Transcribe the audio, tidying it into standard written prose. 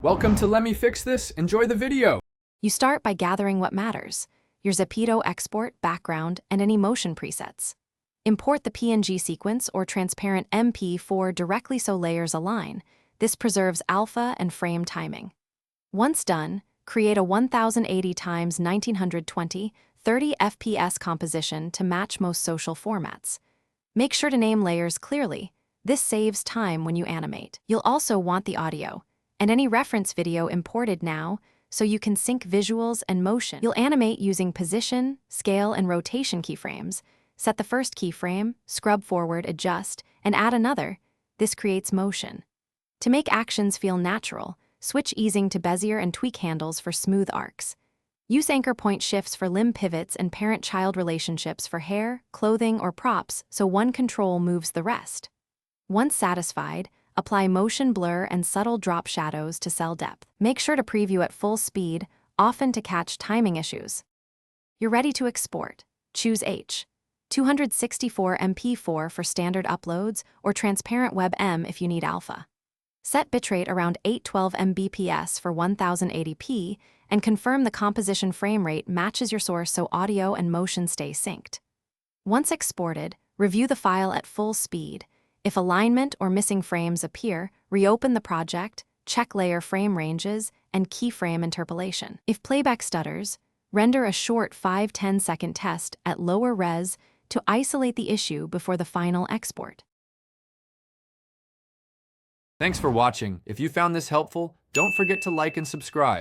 Welcome to Let Me Fix This. Enjoy the video. You start by gathering what matters: your Zepeto export, background, and any motion presets. Import the PNG sequence or transparent MP4 directly so layers align. This preserves alpha and frame timing. Once done, create a 1080 x 1920 30 fps composition to match most social formats. Make sure to name layers clearly. This saves time when you animate. You'll also want the audio and any reference video imported now so you can sync visuals and motion. You'll animate using position, scale, and rotation keyframes. Set the first keyframe, scrub forward, adjust, and add another. This creates motion. To make actions feel natural, switch easing to Bezier and tweak handles for smooth arcs. Use anchor point shifts for limb pivots and parent-child relationships for hair, clothing, or props so one control moves the rest. Once satisfied, apply motion blur and subtle drop shadows to cell depth. Make sure to preview at full speed, often to catch timing issues. You're ready to export. Choose H. 264 MP4 for standard uploads or transparent WebM if you need alpha. Set bitrate around 812 Mbps for 1080p and confirm the composition frame rate matches your source so audio and motion stay synced. Once exported, review the file at full speed. If alignment or missing frames appear, reopen the project, check layer frame ranges, and keyframe interpolation. If playback stutters, render a short 5-10 second test at lower res to isolate the issue before the final export. Thanks for watching. If you found this helpful, don't forget to like and subscribe.